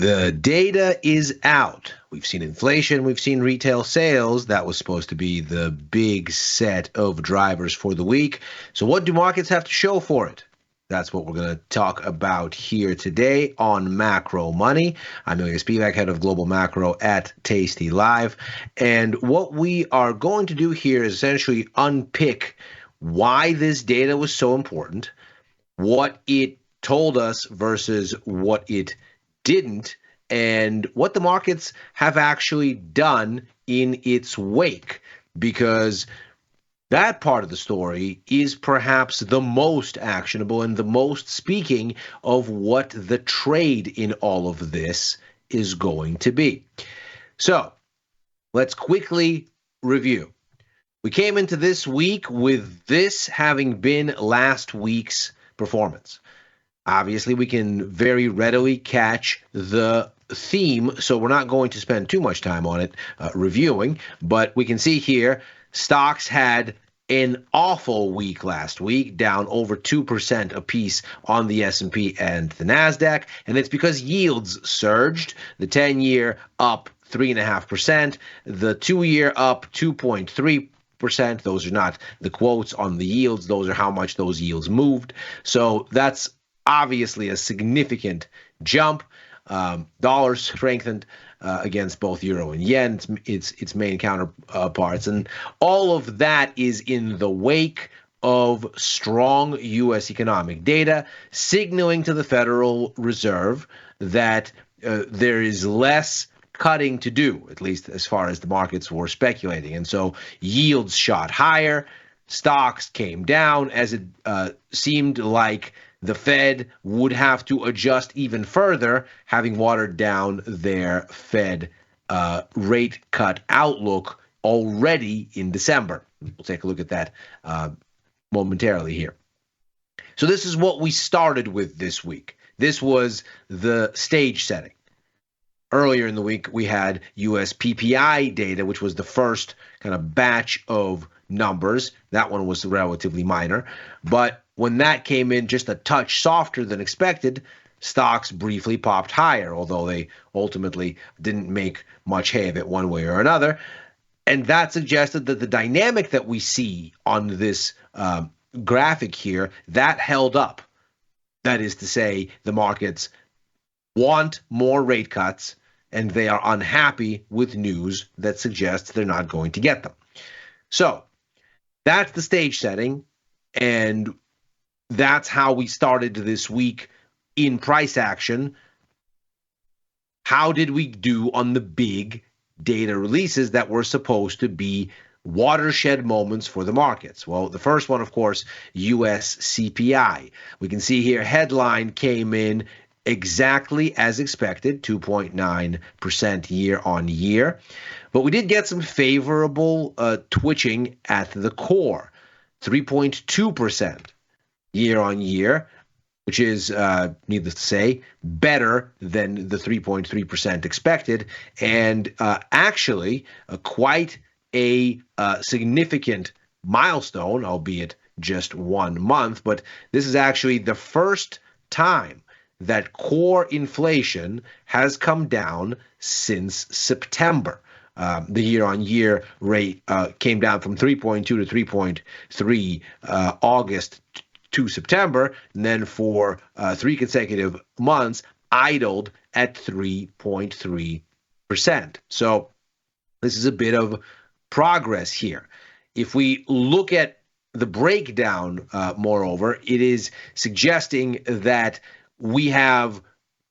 The data is out. We've seen inflation, we've seen retail sales. That was supposed to be the big set of drivers for the week. So what do markets have to show for it? That's what we're going to talk about here today on Macro Money. I'm Ilya Spivak, head of global macro at tastylive. And what we are going to do here is essentially unpick why this data was so important, what it told us versus what it didn't, and what the markets have actually done in its wake, because that part of the story is perhaps the most actionable and the most speaking of what the trade in all of this is going to be. So let's quickly review. We came into this week with this having been last week's performance. Obviously, we can very readily catch the theme, so we're not going to spend too much time on it reviewing, but we can see here stocks had an awful week last week, down over 2% apiece on the S&P and the NASDAQ, and it's because yields surged. The 10-year up 3.5%, the 2-year up 2.3%. Those are not the quotes on the yields. Those are how much those yields moved. So that's obviously a significant jump. Dollar strengthened against both euro and yen, its main counterparts. And all of that is in the wake of strong U.S. economic data, signaling to the Federal Reserve that there is less cutting to do, at least as far as the markets were speculating. And so yields shot higher, stocks came down as it seemed like the Fed would have to adjust even further, having watered down their Fed rate cut outlook already in December. We'll take a look at that momentarily here. So this is what we started with this week. This was the stage setting. Earlier in the week, we had U.S. PPI data, which was the first kind of batch of numbers. That one was relatively minor. But when that came in just a touch softer than expected, stocks briefly popped higher, although they ultimately didn't make much hay of it one way or another. And that suggested that the dynamic that we see on this graphic here, that held up. That is to say, the markets want more rate cuts, and they are unhappy with news that suggests they're not going to get them. So that's the stage setting, and that's how we started this week in price action. How did we do on the big data releases that were supposed to be watershed moments for the markets? Well, the first one, of course, US CPI. We can see here headline came in exactly as expected, 2.9% year on year. But we did get some favorable twitching at the core, 3.2% year on year, which is, needless to say, better than the 3.3% expected, and actually quite a significant milestone, albeit just 1 month. But this is actually the first time that core inflation has come down since September. The year-on-year rate came down from 3.2 to 3.3 August to September, and then for 3 consecutive months idled at 3.3%. So this is a bit of progress here. If we look at the breakdown, moreover, it is suggesting that we have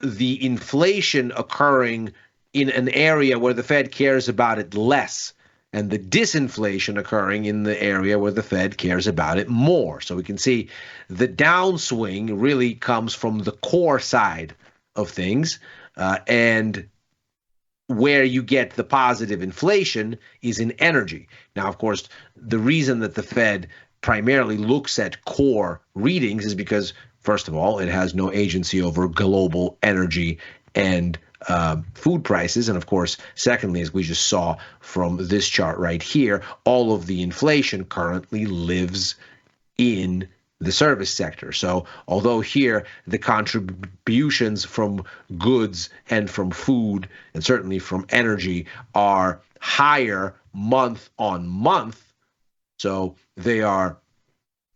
the inflation occurring in an area where the Fed cares about it less, and the disinflation occurring in the area where the Fed cares about it more. So we can see the downswing really comes from the core side of things, and where you get the positive inflation is in energy. Now, of course, the reason that the Fed primarily looks at core readings is because, first of all, it has no agency over global energy and food prices. And of course, secondly, as we just saw from this chart right here, all of the inflation currently lives in the service sector. So although here the contributions from goods and from food and certainly from energy are higher month on month, so they are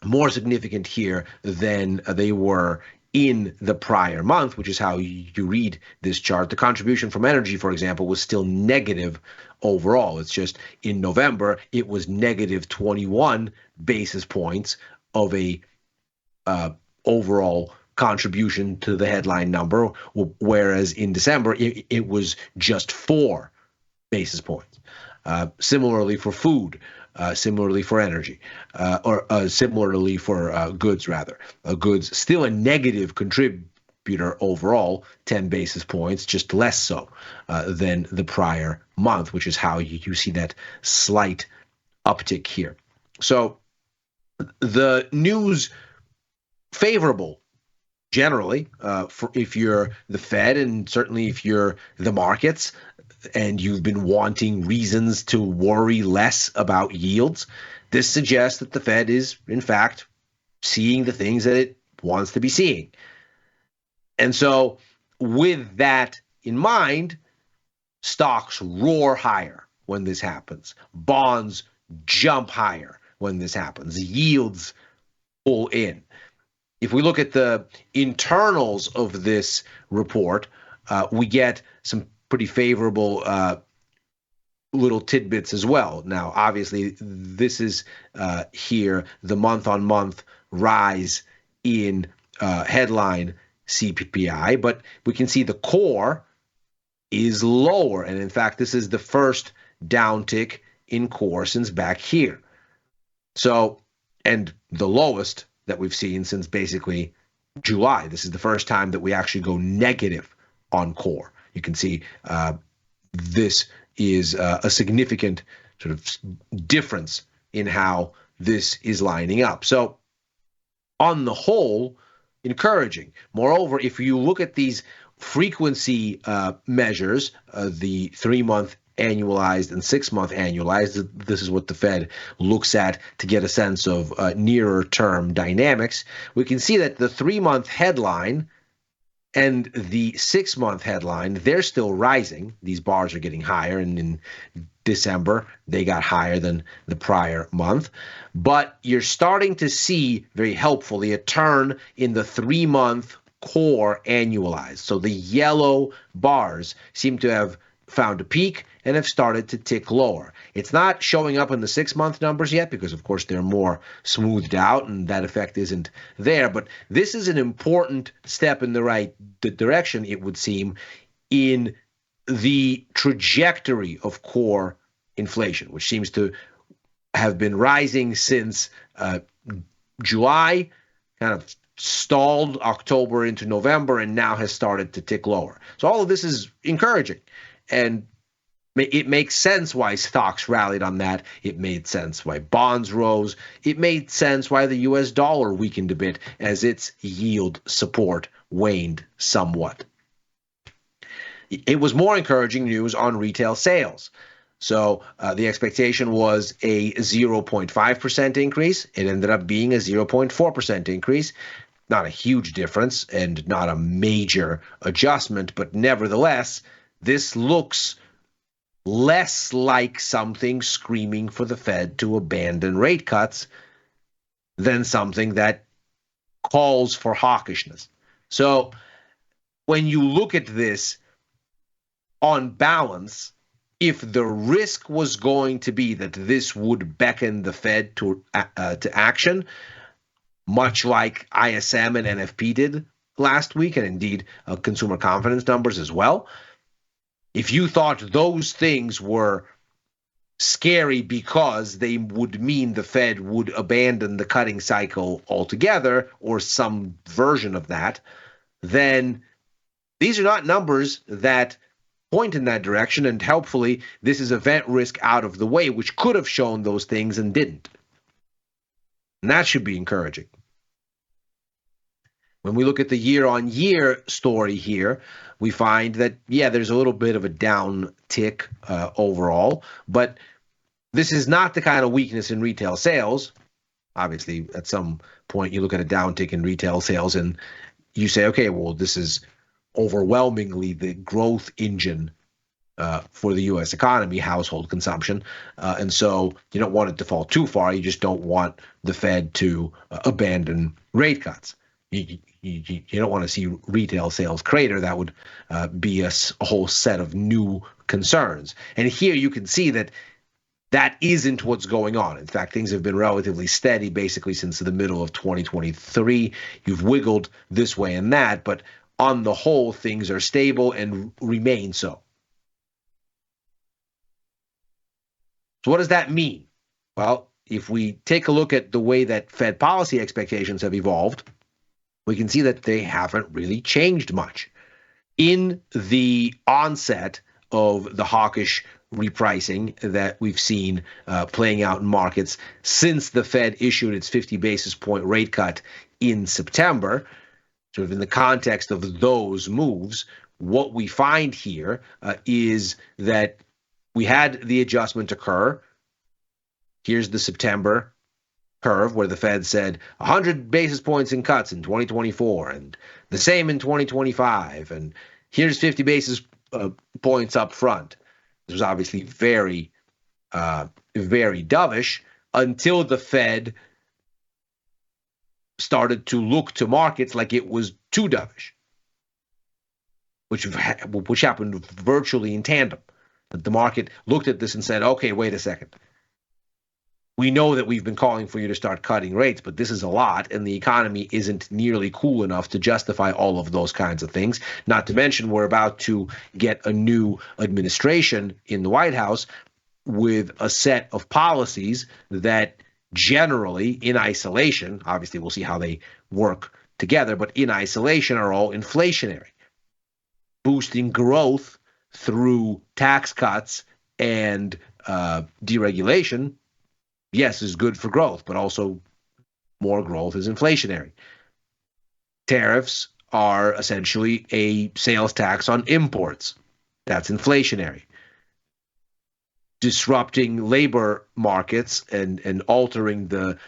more significant here than they were in the prior month, which is how you read this chart. The contribution from energy, for example, was still negative overall. It's just in November, it was negative 21 basis points of a overall contribution to the headline number, whereas in December, it was just 4 basis points. Similarly for food, similarly for energy, or similarly for goods, rather. Goods still a negative contributor overall, 10 basis points, just less so than the prior month, which is how you see that slight uptick here. So the news favorable generally for if you're the Fed and certainly if you're the markets and you've been wanting reasons to worry less about yields. This suggests that the Fed is, in fact, seeing the things that it wants to be seeing. And so with that in mind, stocks roar higher when this happens. Bonds jump higher when this happens. Yields pull in. If we look at the internals of this report, we get some pretty favorable little tidbits as well. Now, obviously, this is here the month-on-month rise in headline CPI, but we can see the core is lower. And in fact, this is the first downtick in core since back here. So, and the lowest that we've seen since basically July. This is the first time that we actually go negative on core. You can see this is a significant sort of difference in how this is lining up. So on the whole, encouraging. Moreover, if you look at these frequency measures, the 3-month annualized and 6-month annualized, this is what the Fed looks at to get a sense of nearer term dynamics. We can see that the 3-month headline and the 6-month headline, they're still rising. These bars are getting higher, and in December, they got higher than the prior month. But you're starting to see, very helpfully, a turn in the 3-month core annualized. So the yellow bars seem to have found a peak and have started to tick lower. It's not showing up in the 6-month numbers yet because, of course, they're more smoothed out and that effect isn't there. But this is an important step in the right direction, it would seem, in the trajectory of core inflation, which seems to have been rising since July, kind of stalled October into November, and now has started to tick lower. So all of this is encouraging. And it makes sense why stocks rallied on that. It made sense why bonds rose. It made sense why the US dollar weakened a bit as its yield support waned somewhat. It was more encouraging news on retail sales. So the expectation was a 0.5% increase. It ended up being a 0.4% increase. Not a huge difference and not a major adjustment, but nevertheless, this looks less like something screaming for the Fed to abandon rate cuts than something that calls for hawkishness. So when you look at this on balance, if the risk was going to be that this would beckon the Fed to action, much like ISM and NFP did last week, and indeed consumer confidence numbers as well, if you thought those things were scary because they would mean the Fed would abandon the cutting cycle altogether or some version of that, then these are not numbers that point in that direction, and helpfully this is event risk out of the way, which could have shown those things and didn't. And that should be encouraging. When we look at the year-on-year story here, we find that, yeah, there's a little bit of a down tick overall, but this is not the kind of weakness in retail sales Obviously, at some point, you look at a downtick in retail sales and you say, okay, well, this is overwhelmingly the growth engine for the U.S. economy, household consumption. And so you don't want it to fall too far. You just don't want the Fed to abandon rate cuts. You don't want to see retail sales crater. That would be a whole set of new concerns. And here you can see that that isn't what's going on. In fact, things have been relatively steady basically since the middle of 2023. You've wiggled this way and that, but on the whole, things are stable and remain so. So what does that mean? Well, if we take a look at the way that Fed policy expectations have evolved, we can see that they haven't really changed much. In the onset of the hawkish repricing that we've seen playing out in markets since the Fed issued its 50 basis point rate cut in September, sort of in the context of those moves, what we find here is that we had the adjustment occur. Here's the September curve where the Fed said 100 basis points in cuts in 2024 and the same in 2025. And here's 50 basis points up front. This was obviously very, very dovish until the Fed started to look to markets like it was too dovish, which happened virtually in tandem. The market looked at this and said, okay, wait a second. We know that we've been calling for you to start cutting rates, but this is a lot, and the economy isn't nearly cool enough to justify all of those kinds of things. Not to mention, we're about to get a new administration in the White House with a set of policies that generally, in isolation, obviously we'll see how they work together, but in isolation are all inflationary, boosting growth through tax cuts and deregulation. Yes, is good for growth, but also more growth is inflationary. Tariffs are essentially a sales tax on imports. That's inflationary. Disrupting labor markets and altering the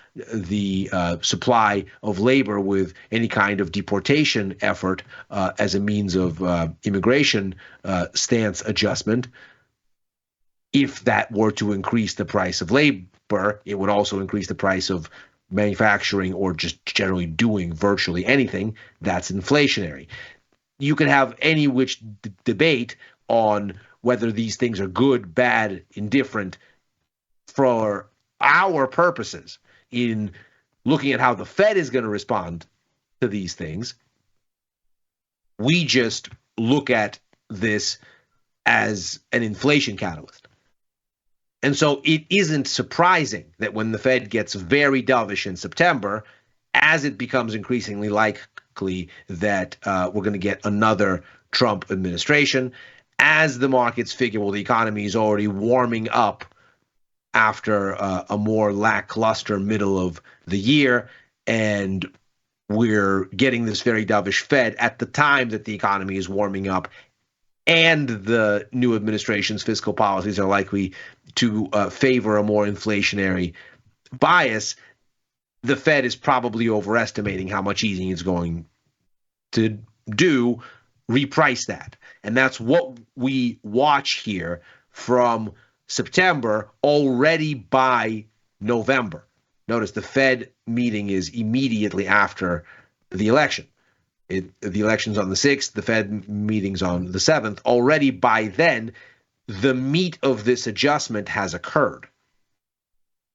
supply of labor with any kind of deportation effort as a means of immigration stance adjustment. If that were to increase the price of labor, it would also increase the price of manufacturing or just generally doing virtually anything. That's inflationary. You can have any which debate on whether these things are good, bad, indifferent. For our purposes in looking at how the Fed is going to respond to these things, we just look at this as an inflation catalyst. And so it isn't surprising that when the Fed gets very dovish in September, as it becomes increasingly likely that we're going to get another Trump administration, as the markets figure, well, the economy is already warming up after a more lackluster middle of the year, and we're getting this very dovish Fed at the time that the economy is warming up, and the new administration's fiscal policies are likely to favor a more inflationary bias. The Fed is probably overestimating how much easing it's going to do, reprice that. And that's what we watch here from September already by November. Notice the Fed meeting is immediately after the election. The election's on the 6th, the Fed meeting's on the 7th. Already by then, the meat of this adjustment has occurred.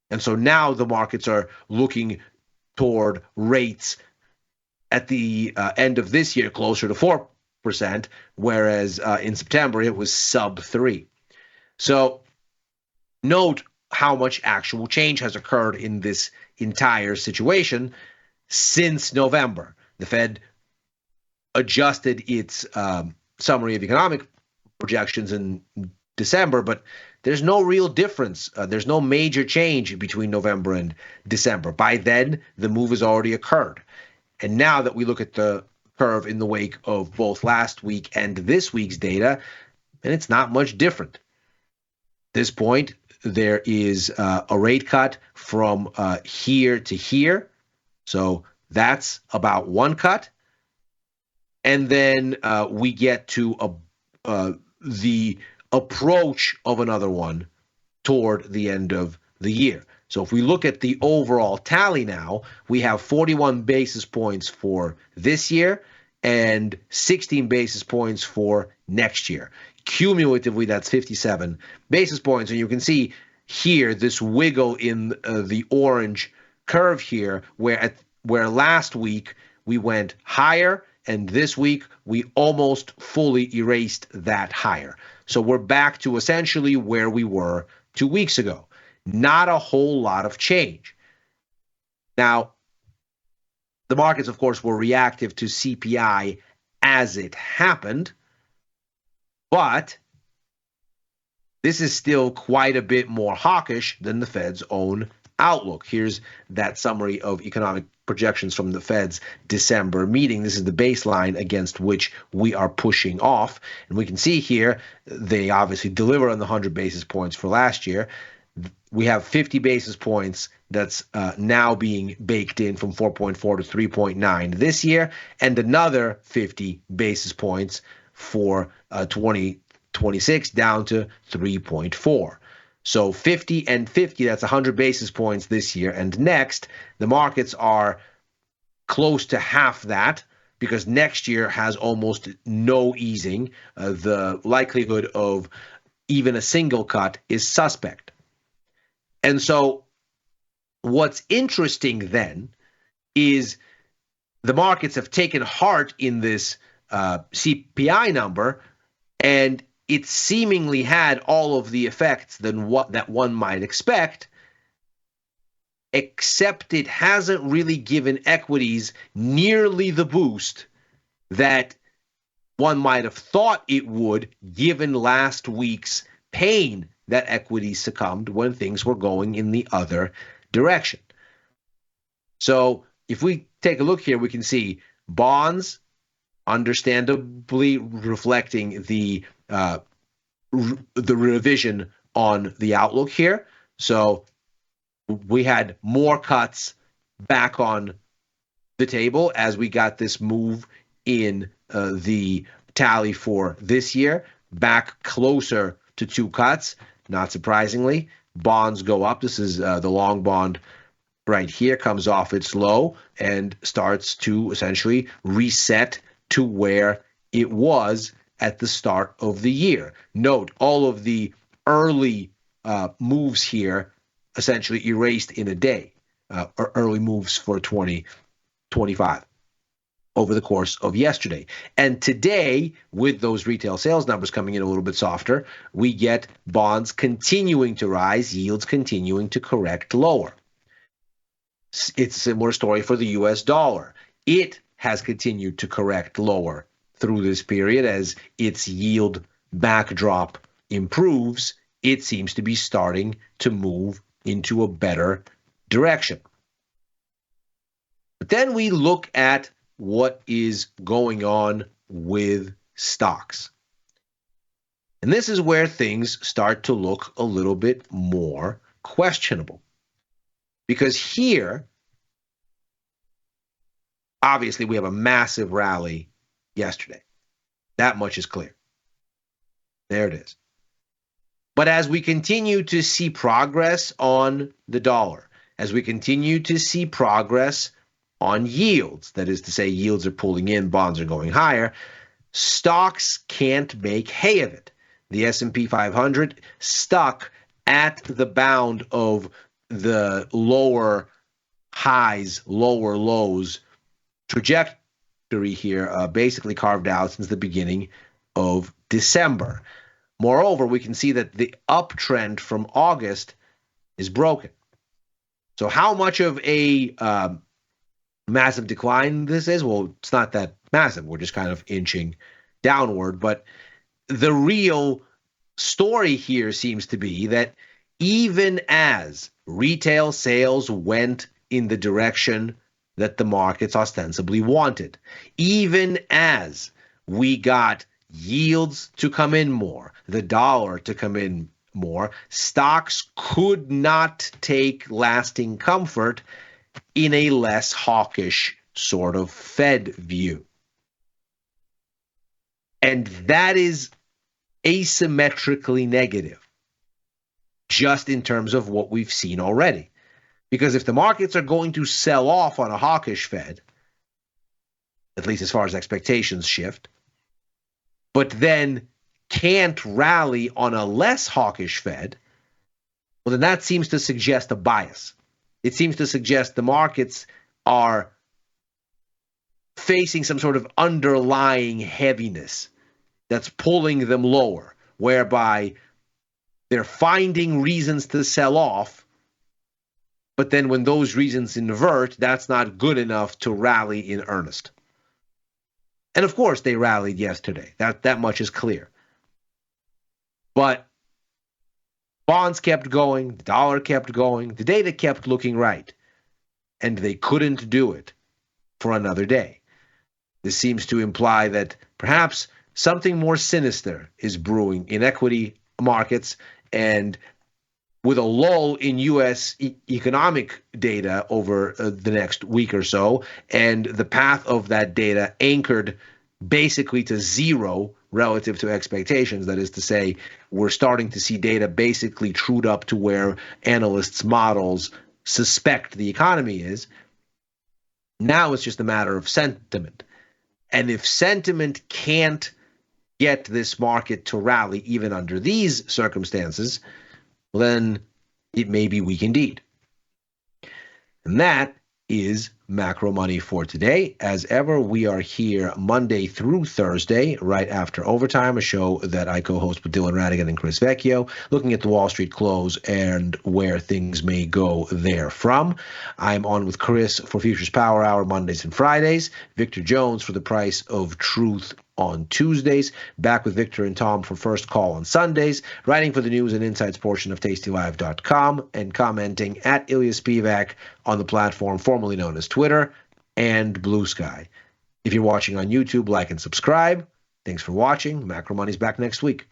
And so now the markets are looking toward rates at the end of this year closer to 4%, whereas in September it was sub 3. So note how much actual change has occurred in this entire situation since November. The Fed adjusted its summary of economic projections in December, but there's no real difference. There's no major change between November and December. By then, the move has already occurred. And now that we look at the curve in the wake of both last week and this week's data, and it's not much different. At this point, there is a rate cut from here to here. So that's about one cut. And then we get to the approach of another one toward the end of the year. So if we look at the overall tally now, we have 41 basis points for this year and 16 basis points for next year. Cumulatively, that's 57 basis points. And you can see here this wiggle in the orange curve here, where last week we went higher, and this week we almost fully erased that higher. So we're back to essentially where we were 2 weeks ago. Not a whole lot of change. Now, the markets, of course, were reactive to CPI as it happened, but this is still quite a bit more hawkish than the Fed's own outlook. Here's that summary of economic projections from the Fed's December meeting. This is the baseline against which we are pushing off. And we can see here, they obviously deliver on the 100 basis points for last year. We have 50 basis points that's now being baked in from 4.4 to 3.9 this year, and another 50 basis points for 2026 down to 3.4. So 50 and 50, that's 100 basis points this year. And next, the markets are close to half that because next year has almost no easing. The likelihood of even a single cut is suspect. And so what's interesting then is the markets have taken heart in this CPI number, and it seemingly had all of the effects that one might expect, except it hasn't really given equities nearly the boost that one might have thought it would, given last week's pain that equities succumbed when things were going in the other direction. So if we take a look here, we can see bonds understandably reflecting the revision on the outlook here. So we had more cuts back on the table as we got this move in the tally for this year, back closer to 2 cuts. Not surprisingly, bonds go up. This is the long bond right here, comes off its low and starts to essentially reset to where it was at the start of the year. Note, all of the early moves here essentially erased in a day, or early moves for 2025 over the course of yesterday. And today, with those retail sales numbers coming in a little bit softer, we get bonds continuing to rise, yields continuing to correct lower. It's a similar story for the US dollar. It has continued to correct lower through this period as its yield backdrop improves. It seems to be starting to move into a better direction. But then we look at what is going on with stocks. And this is where things start to look a little bit more questionable. Because here, obviously, we have a massive rally yesterday. That much is clear. There it is. But as we continue to see progress on the dollar, as we continue to see progress on yields, that is to say, yields are pulling in, bonds are going higher, stocks can't make hay of it. The S&P 500 stuck at the bound of the lower highs, lower lows trajectory here, basically carved out since the beginning of December. Moreover, we can see that the uptrend from August is broken. So how much of a massive decline this is? Well, it's not that massive. We're just kind of inching downward. But the real story here seems to be that even as retail sales went in the direction that the markets ostensibly wanted, even as we got yields to come in more, the dollar to come in more, stocks could not take lasting comfort in a less hawkish sort of Fed view. And that is asymmetrically negative, just in terms of what we've seen already. Because if the markets are going to sell off on a hawkish Fed, at least as far as expectations shift, but then can't rally on a less hawkish Fed, well, then that seems to suggest a bias. It seems to suggest the markets are facing some sort of underlying heaviness that's pulling them lower, whereby they're finding reasons to sell off, but then when those reasons invert, that's not good enough to rally in earnest. And of course, they rallied yesterday. That much is clear. But bonds kept going, the dollar kept going, the data kept looking right, and they couldn't do it for another day. This seems to imply that perhaps something more sinister is brewing in equity markets, and with a lull in U.S. economic data over the next week or so, and the path of that data anchored basically to zero relative to expectations. That is to say, we're starting to see data basically trued up to where analysts' models suspect the economy is. Now it's just a matter of sentiment. And if sentiment can't get this market to rally even under these circumstances, then it may be weak indeed. And that is Macro Money for today. As ever, we are here Monday through Thursday, right after Overtime, a show that I co-host with Dylan Radigan and Chris Vecchio, looking at the Wall Street close and where things may go therefrom. I'm on with Chris for Futures Power Hour Mondays and Fridays, Victor Jones for The Price of Truth on Tuesdays, back with Victor and Tom for First Call on Sundays, writing for the news and insights portion of tastylive.com, and commenting at Ilya Spivak on the platform formerly known as Twitter and Blue Sky. If you're watching on YouTube, like and subscribe. Thanks for watching. Macro Money's back next week.